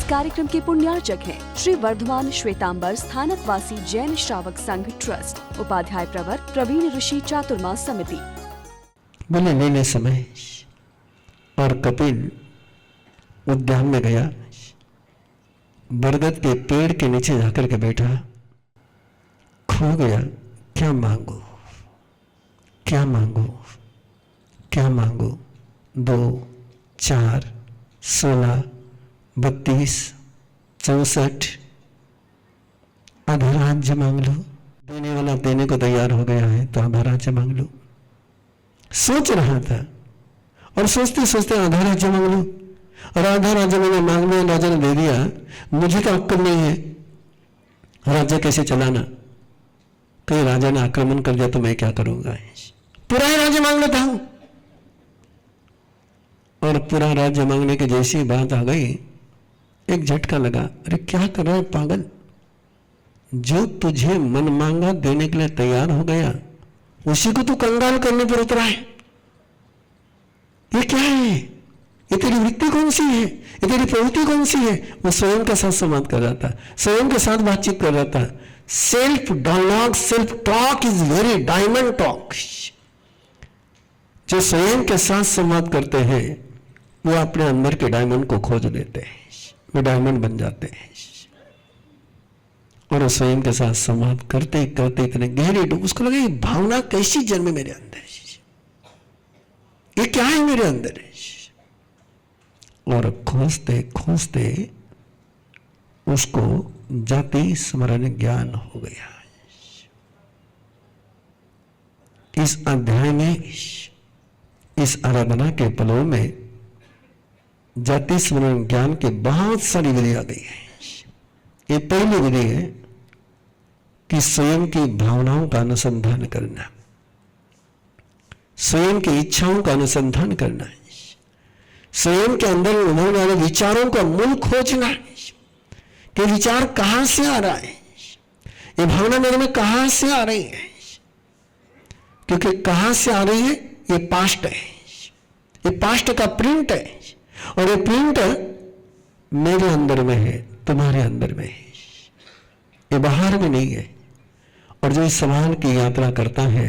कार्यक्रम के पुण्यार्चक हैं श्री वर्धमान श्वेतांबर स्थानक वासी जैन श्रावक संघ ट्रस्ट, उपाध्याय प्रवर प्रवीण ऋषि चातुर्मास समिति। बोले लेने समय और कपिल उद्यान में गया, बरगद के पेड़ के नीचे जाकर के बैठा, खो गया। क्या मांगो, क्या मांगो, क्या मांगो? 2, 4, 16, 32, 64, आधा राज्य मांग लो। देने वाला देने को तैयार हो गया है तो आधा राज्य मांग लो। सोच रहा था और सोचते सोचते आधा राज्य मांग लो, और आधा राज्य मैंने मांग लिया, राजा ने दे दिया। मुझे तो अक्कल नहीं है राज्य कैसे चलाना, कहीं राजा ने आक्रमण कर दिया तो मैं क्या करूंगा? पूरा ही राज्य मांग लेता हूं। और पूरा राज्य मांगने की जैसी बात आ गई, एक झटका लगा। अरे क्या कर रहा है पागल, जो तुझे मन मांगा देने के लिए तैयार हो गया, उसी को तू कंगाल करने पर उतरा है। ये क्या है? ये तेरी वृत्ति कौन सी है? ये तेरी प्रवृत्ति कौन सी है? वो स्वयं के साथ संवाद कर रहा था, स्वयं के साथ बातचीत कर रहा था। Self dialogue, self talk is very diamond talk. जो स्वयं के साथ संवाद करते हैं वो अपने अंदर के डायमंड को खोज लेते हैं, वो डायमंड बन जाते हैं। और स्वयं के साथ संवाद करते करते इतने गहरे डूब, उसको लगे ये भावना कैसी जन्म मेरे अंदर, ये क्या है मेरे अंदर? और खोजते खोजते उसको जाति स्मरण ज्ञान हो गया। इस अध्याय में, इस आराधना के पलों में जाति स्मरण ज्ञान के बहुत सारी विधि आ गई है। ये पहली विधि है कि स्वयं की भावनाओं का अनुसंधान करना, स्वयं की इच्छाओं का अनुसंधान करना, स्वयं के अंदर उभरने वाले विचारों का मूल खोजना कि विचार कहां से आ रहा है, ये भावना मेरे में कहां से आ रही है। क्योंकि कहां से आ रही है, ये पास्ट है, ये पास्ट का प्रिंट है, और ये प्रिंट मेरे अंदर में है, तुम्हारे अंदर में है, ये बाहर में नहीं है। और जो इस समाज की यात्रा करता है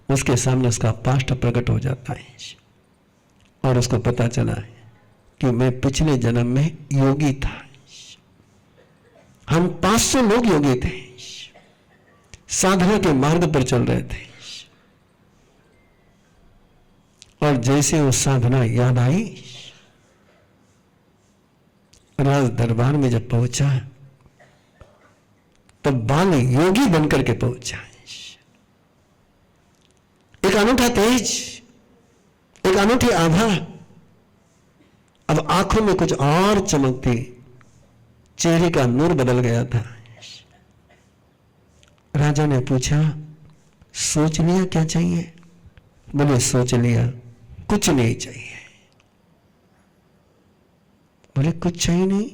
उसके सामने उसका पास्ट प्रकट हो जाता है, और उसको पता चला है कि मैं पिछले जन्म में योगी था। हम 500 लोग योगी थे, साधना के मार्ग पर चल रहे थे, और जैसे वो साधना याद आई, राज दरबार में जब पहुंचा तब बाल योगी बनकर के पहुंचा। एक अनूठा तेज, एक अनूठी आभा, अब आंखों में कुछ और चमकती, चेहरे का नूर बदल गया था। राजा ने पूछा, सोच लिया क्या चाहिए? बोले सोच लिया, कुछ नहीं चाहिए। बोले कुछ चाहिए नहीं?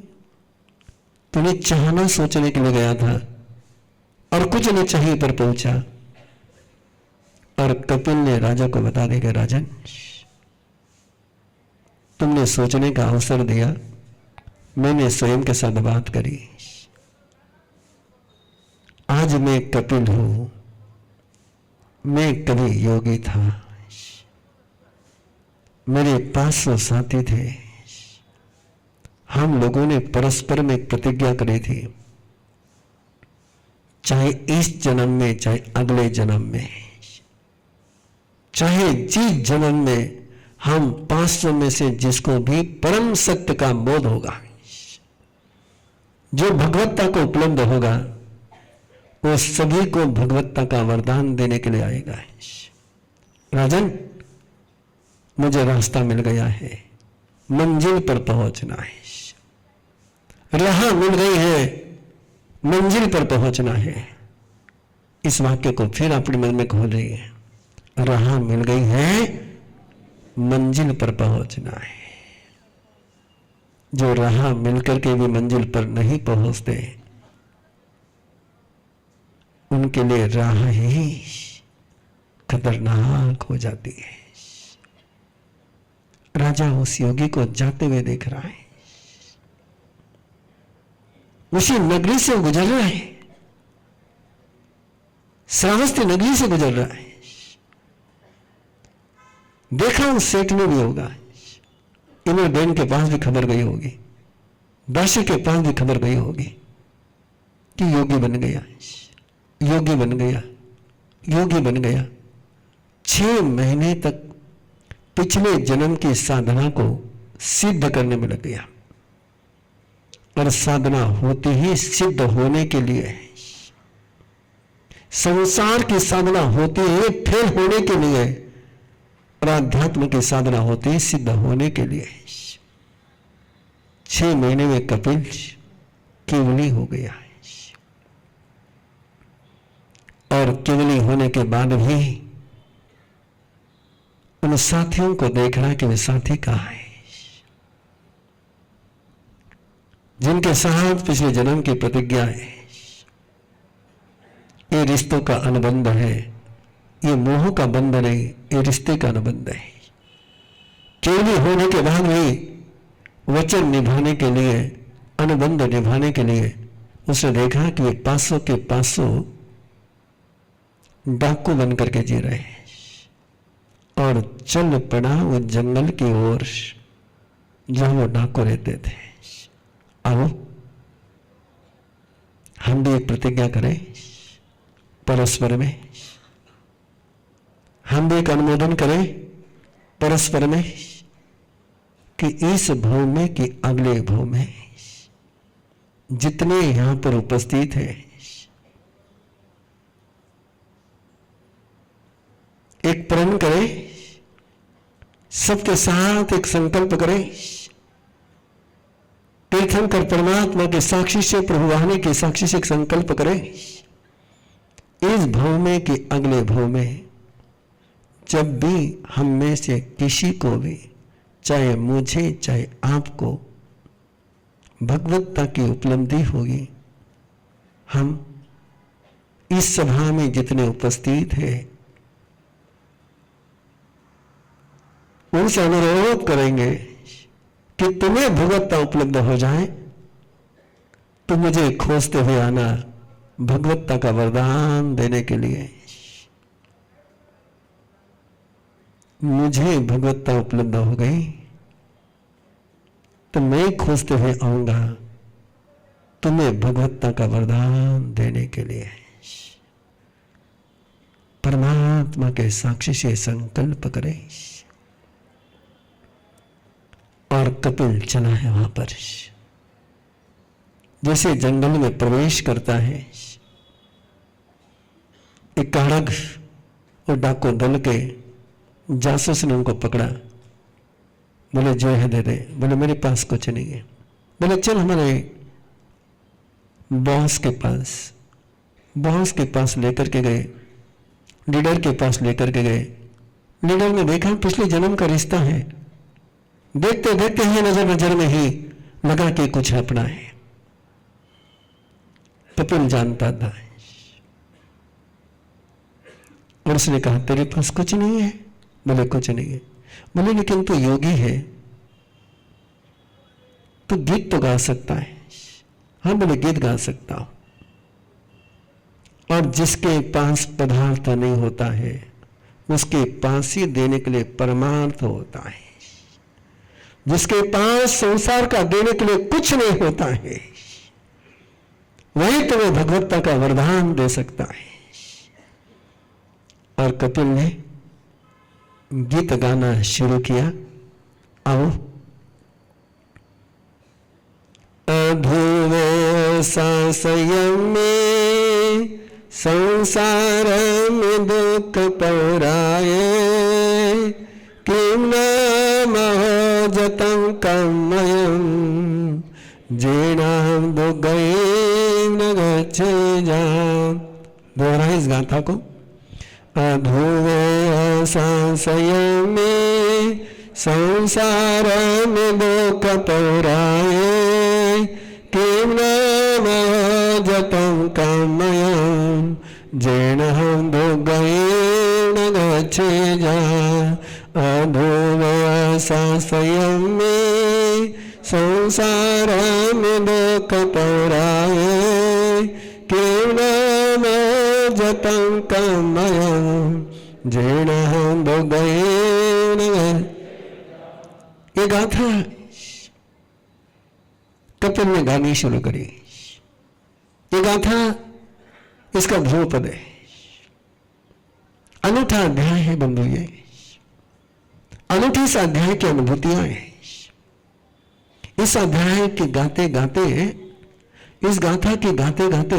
तुम्हें चाहना सोचने के लिए गया था और कुछ नहीं चाहिए पर पहुंचा। और कपिल ने राजा को बता दिया, राजन तुमने सोचने का अवसर दिया, मैंने स्वयं के साथ बात करी, आज मैं कपिल हूं, मैं कभी योगी था, मेरे 500 साथी थे, हम लोगों ने परस्पर में प्रतिज्ञा करी थी, चाहे इस जन्म में चाहे अगले जन्म में, चाहे जिस जन्म में हम 500 में से जिसको भी परम सत्य का बोध होगा, जो भगवत्ता को उपलब्ध होगा, वो सभी को भगवत्ता का वरदान देने के लिए आएगा। राजन मुझे रास्ता मिल गया है, मंजिल पर पहुंचना है, राह मिल गई है, मंजिल पर पहुंचना है। इस वाक्य को फिर अपने मन में खोल रही है, राह मिल गई है, मंजिल पर पहुंचना है। जो राह मिलकर के भी मंजिल पर नहीं पहुंचते, उनके लिए राह ही खतरनाक हो जाती है। राजा उस योगी को जाते हुए देख रहा है, उसी नगरी से गुजर रहा है, श्रावस्ती नगरी से गुजर रहा है। देखा उस सेठ में भी होगा, इमरबेन के पास भी खबर गई होगी, दाशी के पास भी खबर गई होगी कि योगी बन गया, योगी बन गया, योगी बन गया। 6 महीने तक पिछले जन्म की साधना को सिद्ध करने में लग गया, और साधना होती ही सिद्ध होने के लिए है। संसार की साधना होती है फेल होने के लिए, और आध्यात्म की साधना होती है सिद्ध होने के लिए। 6 महीने में कपिल केवली हो गया है, और केवली होने के बाद भी उन साथियों को देख रहा कि वे साथी कहाँ है, जिनके साथ पिछले जन्म की प्रतिज्ञा है। ये रिश्तों का अनुबंध है, ये मोह का बंध नहीं, ये रिश्ते का अनुबंध है। केवली होने के बाद भी वचन निभाने के लिए, अनुबंध निभाने के लिए उसने देखा कि वे 500 के 500 डाकू बन करके जी रहे हैं, और चल पड़ा वो जंगल की ओर जहां वो डाकू रहते थे। आओ हम भी एक प्रतिज्ञा करें परस्पर में, हम भी एक अनुमोदन करें परस्पर में कि इस भव में कि अगले भव में जितने यहां पर उपस्थित हैं, एक प्रण करें, सबके साथ एक संकल्प करें। तीर्थंकर परमात्मा के साक्षी से, प्रभु वाहिनी के साक्षी से एक संकल्प करें, इस भव में कि अगले भव में जब भी हम में से किसी को भी, चाहे मुझे चाहे आपको, भगवत्ता की उपलब्धि होगी, हम इस सभा में जितने उपस्थित हैं उनसे अनुरोध करेंगे कि तुम्हें भगवत्ता उपलब्ध हो जाए तो मुझे खोजते हुए आना, भगवत्ता का वरदान देने के लिए। मुझे भगवत्ता उपलब्ध हो गई तो मैं खोजते हुए आऊंगा तुम्हें भगवत्ता का वरदान देने के लिए। परमात्मा के साक्षी से संकल्प करें। और कपिल चला है वहां पर, जैसे जंगल में प्रवेश करता है, एक काड़ग और डाकू दल के जासूस ने उनको पकड़ा। बोले जो है दे दे। बोले मेरे पास कुछ नहीं है। बोले चल हमारे बॉस के पास लेकर के गए, लीडर के पास लेकर के गए। लीडर ने देखा पिछले जन्म का रिश्ता है, देखते देखते ही नजर में ही लगा कि कुछ अपना है। कपिल जानता था और उसने कहा तेरे पास कुछ नहीं है? बोले कुछ नहीं है। बोले लेकिन तू योगी है, तू गीत तो गा सकता है। हाँ बोले गीत गा सकता हूं। और जिसके पास पदार्थ नहीं होता है उसके पास ही देने के लिए परमार्थ होता है। जिसके पास संसार का देने के लिए कुछ नहीं होता है वही तुम्हें भगवत्ता का वरदान दे सकता है। और कपिल ने गीत गाना शुरू किया। आओ अधूरे संशय में संसार में दुख पौराए, किम नाम जतं कमयं जेनाम दो गए न गच्छे जाम। दोहरा इस गाथा को। अधूरे संशय में संसार में दुख पौराए, किम नाम जतं कमयं जेनाम दो गए न गच्छे जाम। अधूरे संशय में संसार में दुख पौराए क्यों नाम जतन कमय जीर्ण दो गए। ये गाथा कपिल ने गानी शुरू करी। ये गाथा इसका ध्रुवपद है। अनूठा अध्याय है बंधु, ये अनूठी इस अध्याय की अनुभूतियां हैं। इस अध्याय के गाते गाते, इस गाथा के गाते गाते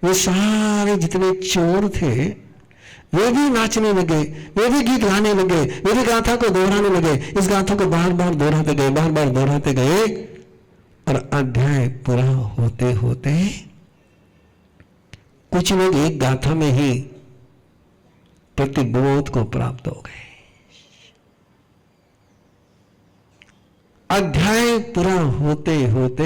वे सारे जितने चोर थे वे भी नाचने लगे, वे भी गीत गाने लगे, वे भी गाथा को दोहराने लगे। इस गाथा को बार बार दोहराते गए, बार बार दोहराते गए और अध्याय पूरा होते होते कुछ लोग एक गाथा में ही प्रतिबोध को प्राप्त हो गए। अध्याय पूरा होते होते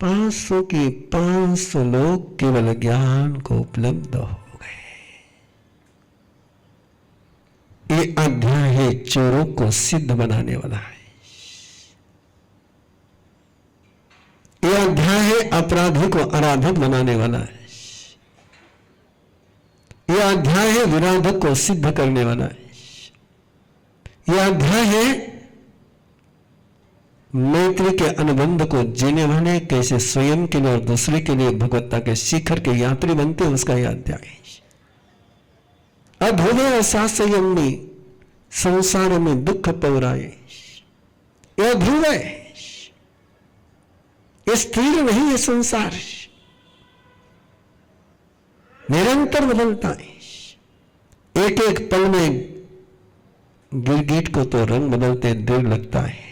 500 के 500 लोग केवल ज्ञान को उपलब्ध हो गए। ये अध्याय है चोरों को सिद्ध बनाने वाला है। ये अध्याय है अपराधी को आराधक बनाने वाला है। यह अध्याय है विराधक को सिद्ध करने वाला है। यह अध्याय है मैत्री के अनुबंध को जीने वाले कैसे स्वयं के लिए और दूसरे के लिए भगवत्ता के शिखर के यात्री बनते हैं, उसका यह अध्याय है। अध्रुव संयम में संसार में दुख पौराए, यह ध्रुव है, यह स्थिर नहीं है। संसार निरंतर बदलता है। एक एक पल में गिरगिट को तो रंग बदलते देर लगता है,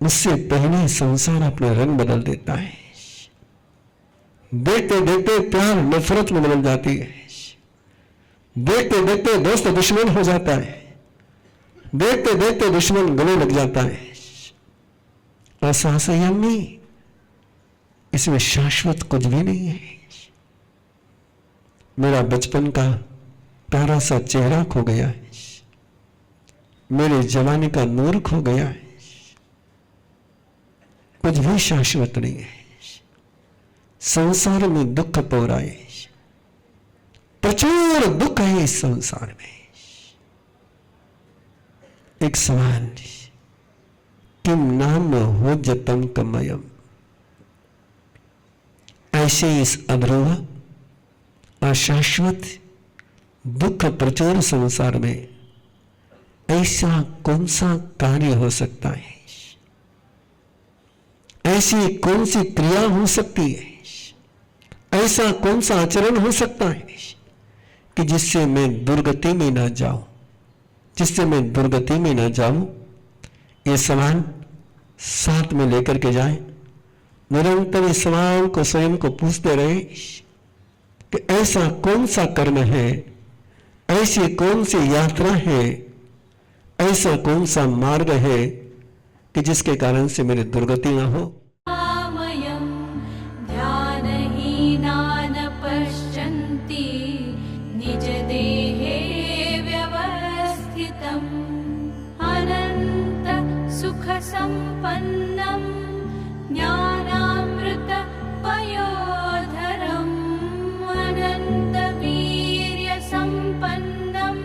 उससे पहले संसार अपने रंग बदल देता है। देखते देखते प्यार नफरत में बदल जाती है। देखते देखते दोस्त दुश्मन हो जाता है। देखते देखते दुश्मन गले लग जाता है। असंयमी, इसमें शाश्वत कुछ भी नहीं है। मेरा बचपन का प्यारा सा चेहरा खो गया है, मेरे जवानी का नूर खो गया है। कुछ भी शाश्वत नहीं है। संसार में दुख पौराए, प्रचुर दुख है इस संसार में। एक सवाल, किम नाम हो जतम कमयम। ऐसे इस अध्रुव अशाश्वत दुख प्रचुर संसार में ऐसा कौन सा कार्य हो सकता है, ऐसी कौन सी क्रिया हो सकती है, ऐसा कौन सा आचरण हो सकता है कि जिससे मैं दुर्गति में ना जाऊं, जिससे मैं दुर्गति में ना जाऊं। ये सवाल साथ में लेकर के जाए, निरंतर इस सवाल को स्वयं को पूछते रहे कि ऐसा कौन सा कर्म है, ऐसी कौन सी यात्रा है, ऐसा कौन सा मार्ग है कि जिसके कारण से मेरी दुर्गति ना हो। निज देहे व्यवस्थितम् अनंत सुख संपन्नम् ज्ञानामृत पयोधरम् अनंत वीर्य संपन्नम्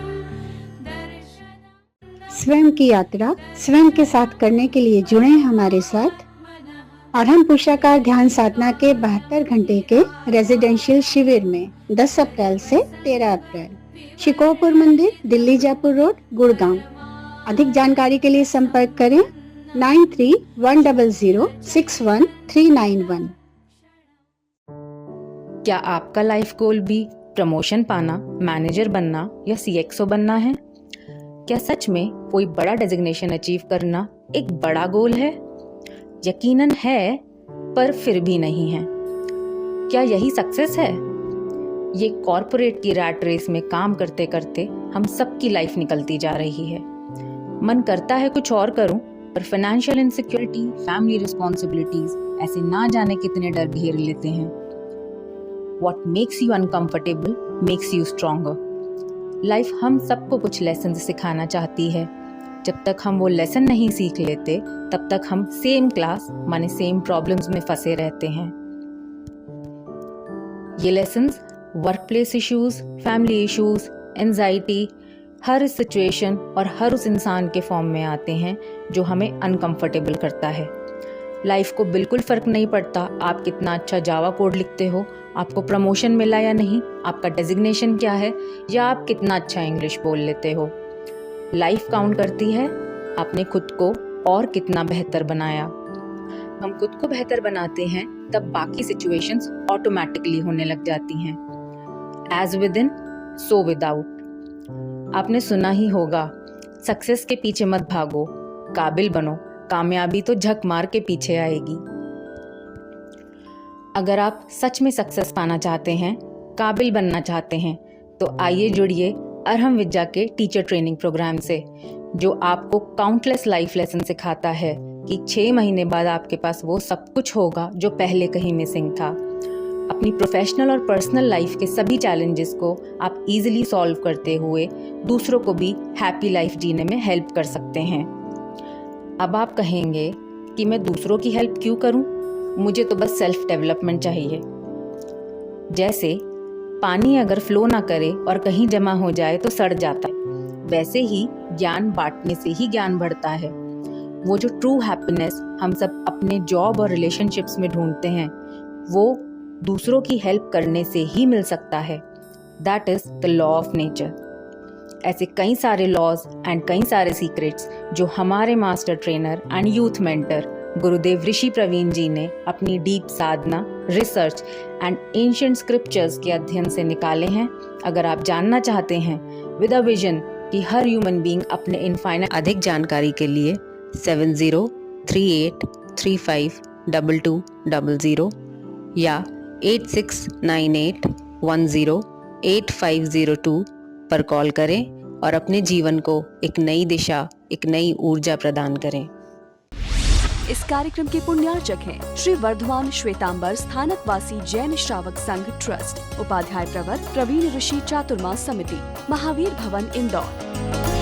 दर्शनम्। स्वयं की यात्रा स्वयं के साथ करने के लिए जुड़े हमारे साथ और हम पुरुषाकार ध्यान साधना के 72 घंटे के रेजिडेंशियल शिविर में 10 अप्रैल से 13 अप्रैल शिकोहपुर मंदिर, दिल्ली जयपुर रोड, गुड़गांव। अधिक जानकारी के लिए संपर्क करें 9310061391। क्या आपका लाइफ गोल भी प्रमोशन पाना, मैनेजर बनना या CXO बनना है? क्या सच में कोई बड़ा डेजिग्नेशन अचीव करना एक बड़ा गोल है? यकीनन है, पर फिर भी नहीं है। क्या यही सक्सेस है? ये कॉर्पोरेट की रैट रेस में काम करते करते हम सबकी लाइफ निकलती जा रही है। मन करता है कुछ और करूं, पर फाइनेंशियल इनसिक्योरिटी, फैमिली रिस्पॉन्सिबिलिटीज ऐसे ना जाने कितने डर घेर लेते हैं। What makes you uncomfortable makes you stronger. Life हम सबको कुछ लेसन सिखाना चाहती है। जब तक हम वो लेसन नहीं सीख लेते तब तक हम सेम क्लास माने सेम प्रॉब्लम्स में फंसे रहते हैं। ये lessons work place issues, family issues, anxiety, हर सिचुएशन और हर उस इंसान के फॉर्म में आते हैं जो हमें अनकंफर्टेबल करता है। लाइफ को बिल्कुल फ़र्क नहीं पड़ता आप कितना अच्छा जावा कोड लिखते हो, आपको प्रमोशन मिला या नहीं, आपका डेजिग्नेशन क्या है, या आप कितना अच्छा इंग्लिश बोल लेते हो। लाइफ काउंट करती है आपने खुद को और कितना बेहतर बनाया। हम खुद को बेहतर बनाते हैं तब बाकी सिचुएशंस ऑटोमेटिकली होने लग जाती हैं। As within so without. आपने सुना ही होगा, सक्सेस के पीछे मत भागो, काबिल बनो, कामयाबी तो झक मार के पीछे आएगी। अगर आप सच में सक्सेस पाना चाहते हैं, काबिल बनना चाहते हैं, तो आइए जुड़िए अरहम विद्या के टीचर ट्रेनिंग प्रोग्राम से, जो आपको काउंटलेस लाइफ लेसन सिखाता है कि 6 महीने बाद आपके पास वो सब कुछ होगा जो पहले कहीं मिसिंग था। अपनी प्रोफेशनल और पर्सनल लाइफ के सभी चैलेंजेस को आप इजीली सॉल्व करते हुए दूसरों को भी हैप्पी लाइफ जीने में हेल्प कर सकते हैं। अब आप कहेंगे कि मैं दूसरों की हेल्प क्यों करूं? मुझे तो बस सेल्फ डेवलपमेंट चाहिए। जैसे पानी अगर फ्लो ना करे और कहीं जमा हो जाए तो सड़ जाता है, वैसे ही ज्ञान बांटने से ही ज्ञान बढ़ता है। वो जो ट्रू हैप्पीनेस हम सब अपने जॉब और रिलेशनशिप्स में ढूंढते हैं, वो दूसरों की हेल्प करने से ही मिल सकता है। That is the law of nature. ऐसे कई सारे लॉज एंड कई सारे सीक्रेट्स जो हमारे master trainer and youth mentor गुरुदेव ऋषि प्रवीण जी ने अपनी deep Sadhana, research and ancient scriptures के अध्ययन से निकाले हैं। अगर आप जानना चाहते हैं विद अ विजन कि हर ह्यूमन बीइंग अपने इनफाइनाइट, अधिक जानकारी के लिए 7038352200 या 8698108502 पर कॉल करें और अपने जीवन को एक नई दिशा, एक नई ऊर्जा प्रदान करें। इस कार्यक्रम के पुण्यार्चक हैं श्री वर्धमान श्वेतांबर स्थानकवासी जैन श्रावक संघ ट्रस्ट, उपाध्याय प्रवर प्रवीण ऋषि चातुर्मास समिति, महावीर भवन, इंदौर।